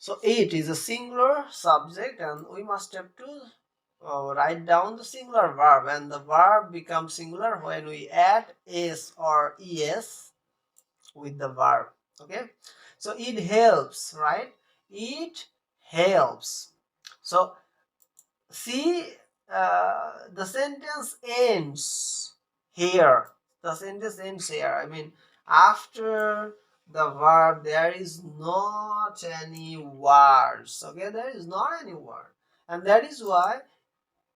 So it is a singular subject, and we must have to write down the singular verb, and the verb becomes singular when we add s or es with the verb. Okay, so it helps, right? It helps. So see, the sentence ends here. The sentence ends here. I mean, after the verb, there is not any words. Okay, there is not any word, and that is why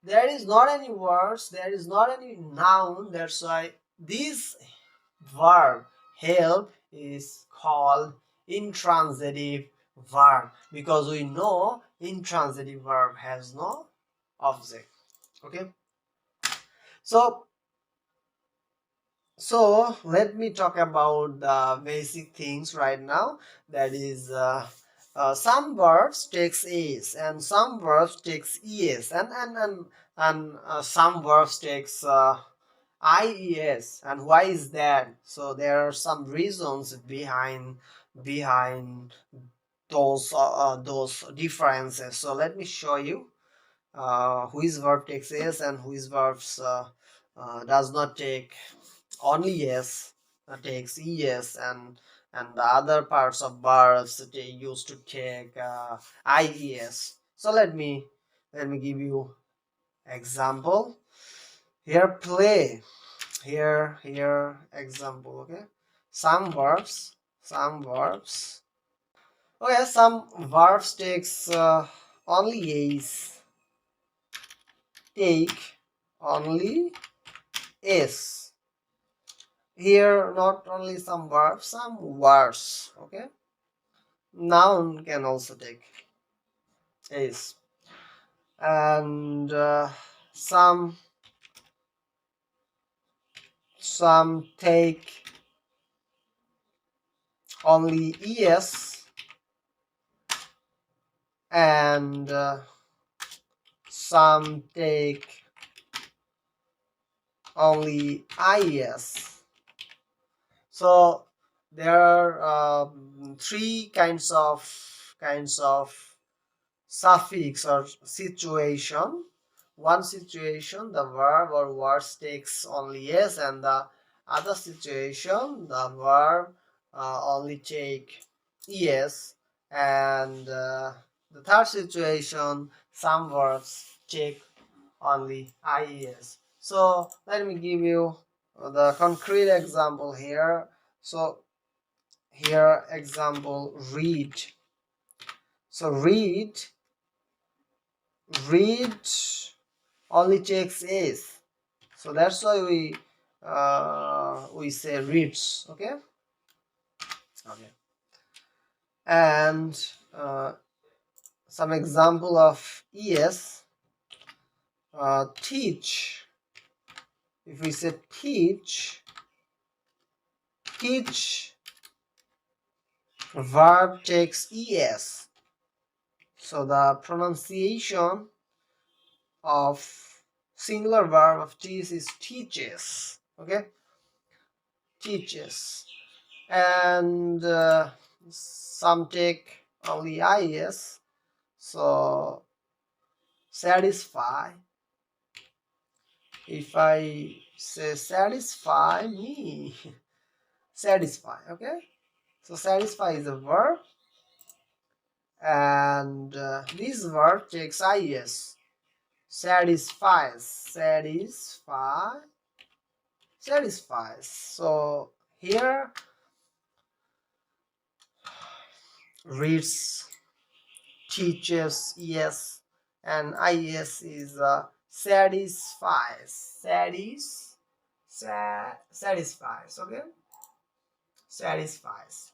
there is not any words. There is not any noun. That's why this verb help is called intransitive verb, because we know intransitive verb has no object. Okay, so let me talk about the basic things right now. That is, some verbs takes is, and some verbs takes es, and some verbs takes IES. And why is that? So there are some reasons behind those differences. So let me show you which verb takes s and which verbs does not take only yes, takes es, and the other parts of verbs they used to take IES. So let me give you example. Here play, here example. Okay, some verbs okay, some verbs takes only is, take only is. Here not only some verbs, some words. Okay, noun can also take is, and some take only es, and some take only IES. So there are three kinds of suffix or situation. One situation, the verb or words takes only yes, and the other situation, the verb only take yes, and the third situation, some verbs take only IES. So let me give you the concrete example here. So here example read. So read only takes is. So that's why we say reads. Okay. Okay. And some example of es. Teach. If we say teach verb takes es. So the pronunciation of singular verb of teach is teaches. Okay, teaches. And some take only is. So satisfy. If I say satisfy me, satisfy. Okay, so satisfy is a verb, and this verb takes is. Satisfies. So here reads, teaches, yes, and is is satisfies. Satisfies. Okay, satisfies.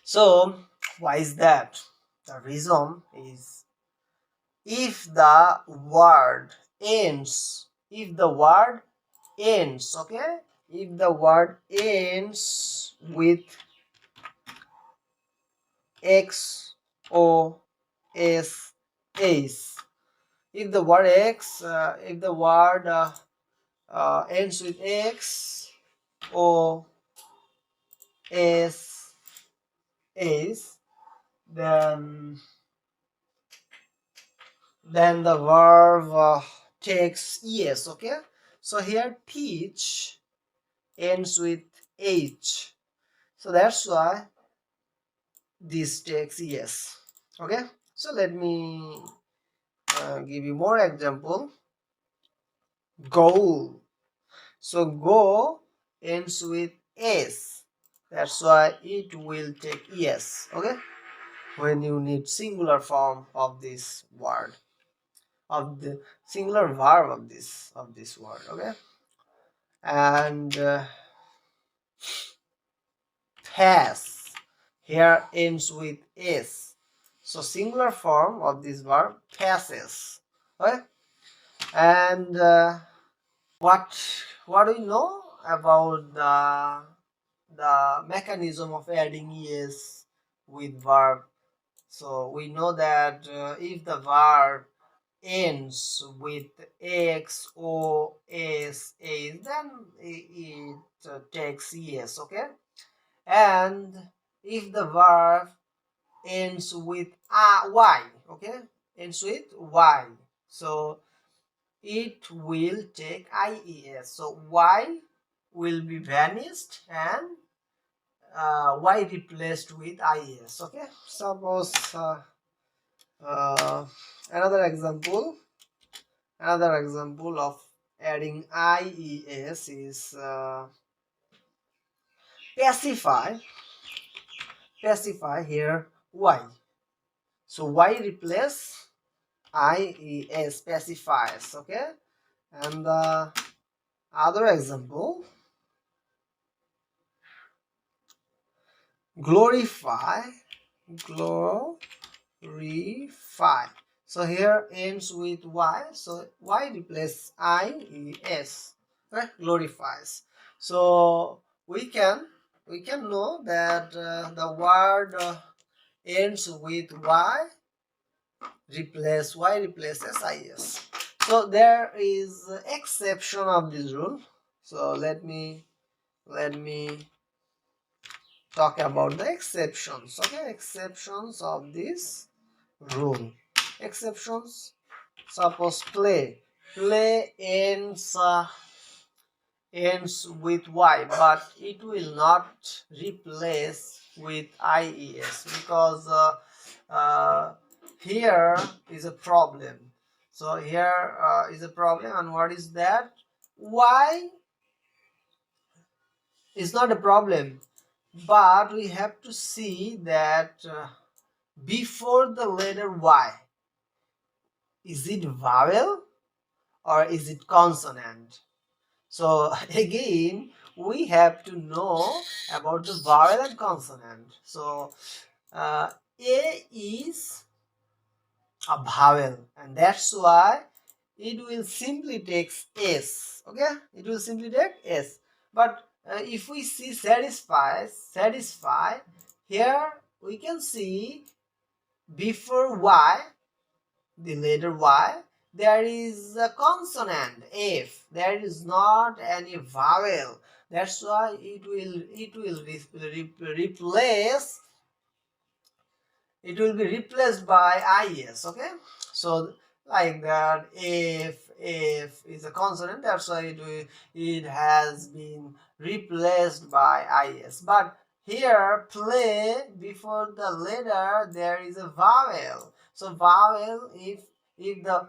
So why is that? The reason is, if the word ends, okay, if the word ends with x o s s, if the word ends with x o s s, then the verb takes es. Okay, so here teach ends with h, so that's why this takes es. Okay, so let me give you more example. Go, so go ends with s, that's why it will take es. Okay, when you need singular form of this word, of the singular verb of this word. Okay, and pass here ends with s, so singular form of this verb passes. Okay, and what do you know about the mechanism of adding es with verb? So we know that if the verb ends with x o s a, then it takes es. Okay, and if the verb ends with y, okay, ends with y, so it will take ies, so y will be vanished and y replaced with ies. Okay, suppose uh, another example of adding ies is pacify here y, so y replace ies, pacifies. Okay, and the other example, glorify, so here ends with y, so y replace ies. Okay, glorifies. So we can know that the word ends with y replaces is. So there is exception of this rule, so let me talk about the exceptions. Okay, exceptions of this rule. Exceptions, suppose play ends with y, but it will not replace with ies, because here is a problem. So here is a problem, and what is that? Y is not a problem, but we have to see that before the letter y, is it vowel or is it consonant? So again, we have to know about the vowel and consonant. So a is a vowel, and that's why it will simply take s. Okay, it will simply take s. But if we see satisfy, here we can see before y, the letter y, there is a consonant f, there is not any vowel. That's why it will replace, it will be replaced by is. Okay, so like that, if is a consonant, that's why it has been replaced by is. But here play, before the letter there is a vowel, so vowel, if the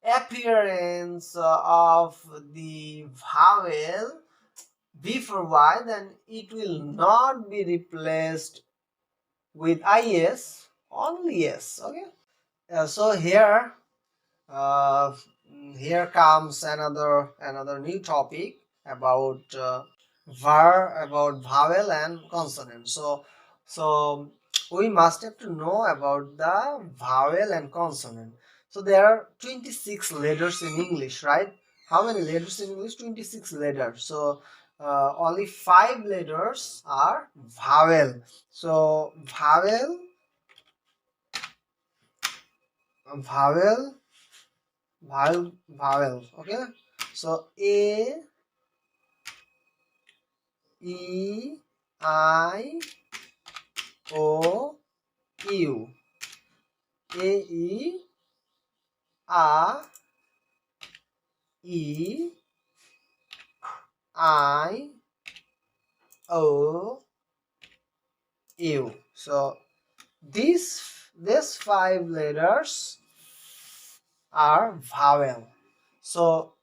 appearance of the vowel before y, then it will not be replaced with is, only s. Okay, so uh, here comes another new topic about about vowel and consonant. So we must have to know about the vowel and consonant. So there are 26 letters in English, right? How many letters in English? 26 letters. So only 5 letters are vowel. So vowel, vowel. Okay, so a, e, I, O U, A E, A, E, I, O, U. So these 5 letters are vowel. So